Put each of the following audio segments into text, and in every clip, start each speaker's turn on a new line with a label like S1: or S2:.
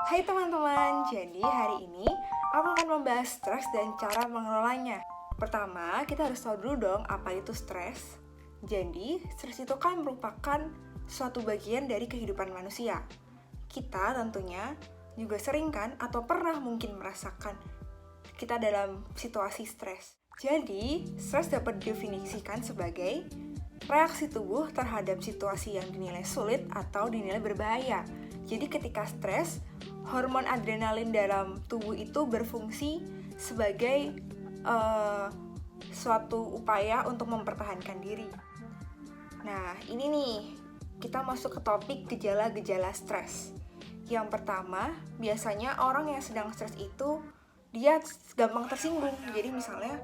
S1: Hai teman-teman, jadi hari ini aku akan membahas stres dan cara mengelolanya. Pertama, kita harus tahu dulu dong apa itu stres. Jadi, stres itu kan merupakan suatu bagian dari kehidupan manusia. Kita tentunya juga sering kan atau pernah mungkin merasakan kita dalam situasi stres. Jadi, stres dapat didefinisikan sebagai reaksi tubuh terhadap situasi yang dinilai sulit atau dinilai berbahaya. Jadi ketika stres, hormon adrenalin dalam tubuh itu berfungsi sebagai suatu upaya untuk mempertahankan diri. Nah, ini nih, kita masuk ke topik gejala-gejala stres. Yang pertama, biasanya orang yang sedang stres itu dia gampang tersinggung. Jadi misalnya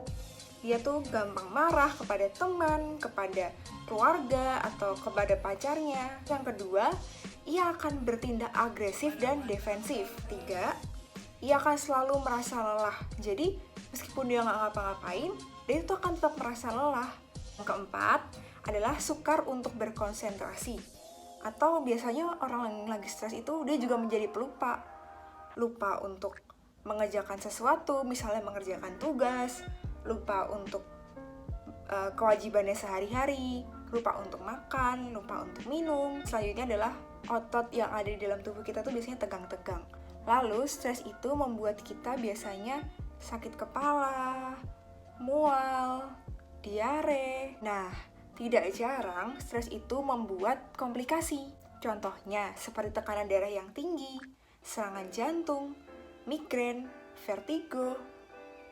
S1: dia tuh gampang marah kepada teman, kepada keluarga, atau kepada pacarnya. Yang kedua, ia akan bertindak agresif dan defensif. Tiga, ia akan selalu merasa lelah. Jadi, meskipun dia nggak ngapa-ngapain, dia itu akan tetap merasa lelah. Yang keempat, adalah sukar untuk berkonsentrasi. Atau biasanya orang yang lagi stres itu, dia juga menjadi pelupa. Lupa untuk mengerjakan sesuatu, misalnya mengerjakan tugas, lupa untuk kewajibannya sehari-hari, lupa untuk makan, lupa untuk minum. Selanjutnya adalah otot yang ada di dalam tubuh kita tuh biasanya tegang-tegang. Lalu stres itu membuat kita biasanya sakit kepala, mual, diare. Nah, tidak jarang stres itu membuat komplikasi. Contohnya seperti tekanan darah yang tinggi, serangan jantung, migrain, vertigo,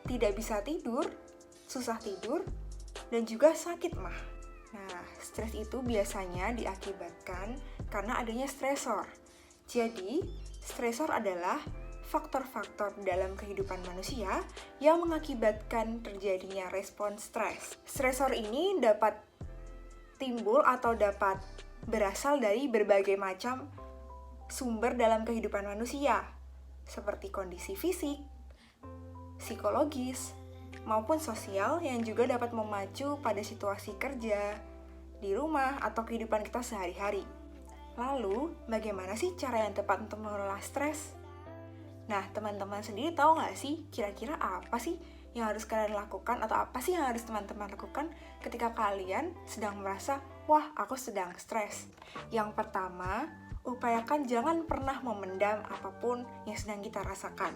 S1: tidak bisa tidur, susah tidur, dan juga sakit mah. Nah, stres itu biasanya diakibatkan karena adanya stresor. Jadi, stresor adalah faktor-faktor dalam kehidupan manusia yang mengakibatkan terjadinya respon stres. Stresor ini dapat timbul atau dapat berasal dari berbagai macam sumber dalam kehidupan manusia, seperti kondisi fisik, psikologis, maupun sosial yang juga dapat memacu pada situasi kerja, di rumah, atau kehidupan kita sehari-hari. Lalu, bagaimana sih cara yang tepat untuk mengelola stres? Nah, teman-teman sendiri tahu nggak sih kira-kira apa sih yang harus kalian lakukan atau apa sih yang harus teman-teman lakukan ketika kalian sedang merasa, wah, aku sedang stres? Yang pertama, upayakan jangan pernah memendam apapun yang sedang kita rasakan.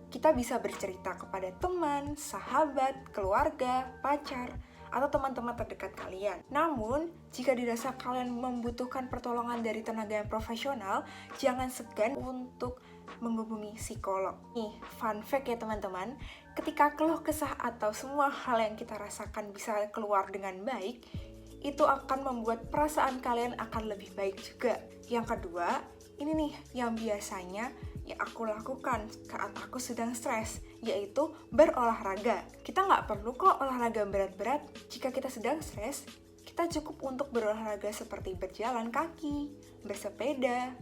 S1: Kita bisa bercerita kepada teman, sahabat, keluarga, pacar, atau teman-teman terdekat kalian. Namun, jika dirasa kalian membutuhkan pertolongan dari tenaga yang profesional, jangan segan untuk menghubungi psikolog. Nih, fun fact ya teman-teman, ketika keluh kesah atau semua hal yang kita rasakan bisa keluar dengan baik, itu akan membuat perasaan kalian akan lebih baik juga. Yang kedua, ini nih yang biasanya yang aku lakukan saat aku sedang stres, yaitu berolahraga. Kita nggak perlu kok olahraga berat-berat. Jika kita sedang stres, kita cukup untuk berolahraga seperti berjalan kaki, bersepeda,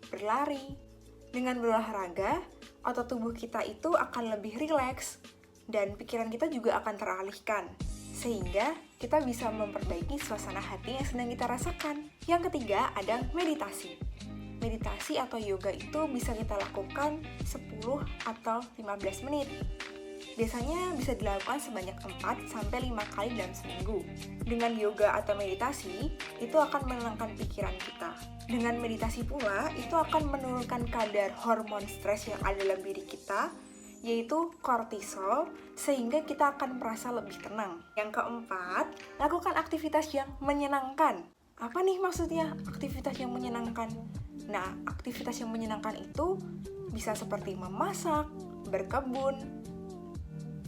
S1: berlari. Dengan berolahraga, otot tubuh kita itu akan lebih rileks dan pikiran kita juga akan teralihkan, sehingga kita bisa memperbaiki suasana hati yang sedang kita rasakan. Yang ketiga ada meditasi. Meditasi atau yoga itu bisa kita lakukan 10 atau 15 menit. Biasanya bisa dilakukan sebanyak 4-5 kali dalam seminggu. Dengan yoga atau meditasi, itu akan menenangkan pikiran kita. Dengan meditasi pula, itu akan menurunkan kadar hormon stres yang ada dalam diri kita, yaitu kortisol, sehingga kita akan merasa lebih tenang. Yang keempat, lakukan aktivitas yang menyenangkan. Apa nih maksudnya aktivitas yang menyenangkan? Nah, aktivitas yang menyenangkan itu bisa seperti memasak, berkebun,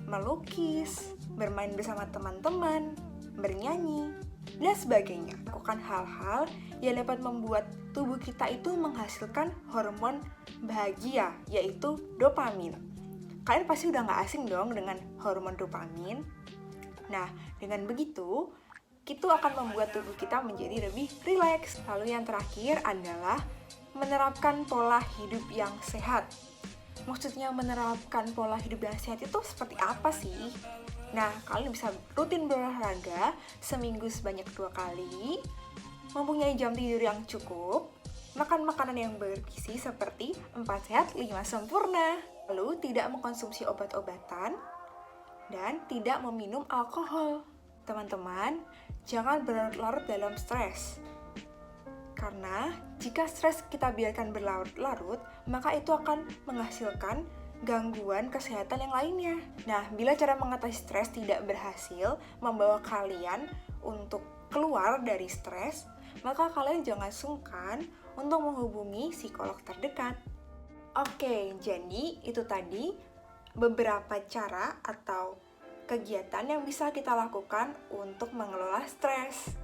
S1: melukis, bermain bersama teman-teman, bernyanyi, dan sebagainya. Lakukan hal-hal yang dapat membuat tubuh kita itu menghasilkan hormon bahagia, yaitu dopamin. Kalian pasti udah gak asing dong dengan hormon dopamin. Nah, dengan begitu, itu akan membuat tubuh kita menjadi lebih rileks. Lalu yang terakhir adalah menerapkan pola hidup yang sehat. Maksudnya menerapkan pola hidup yang sehat itu seperti apa sih? Nah, kalian bisa rutin berolahraga seminggu sebanyak 2 kali, mempunyai jam tidur yang cukup, makan makanan yang bergizi seperti 4 sehat 5 sempurna, lalu tidak mengkonsumsi obat-obatan, dan tidak meminum alkohol. Teman-teman, jangan berlarut-larut dalam stres. Karena jika stres kita biarkan berlarut-larut, maka itu akan menghasilkan gangguan kesehatan yang lainnya. Nah, bila cara mengatasi stres tidak berhasil membawa kalian untuk keluar dari stres, maka kalian jangan sungkan untuk menghubungi psikolog terdekat. Oke, jadi itu tadi beberapa cara atau kegiatan yang bisa kita lakukan untuk mengelola stres.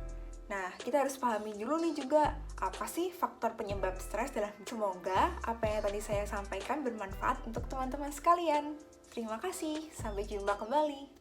S1: Nah, kita harus pahami dulu nih juga, apa sih faktor penyebab stres dalam semoga apa yang tadi saya sampaikan bermanfaat untuk teman-teman sekalian. Terima kasih, sampai jumpa kembali.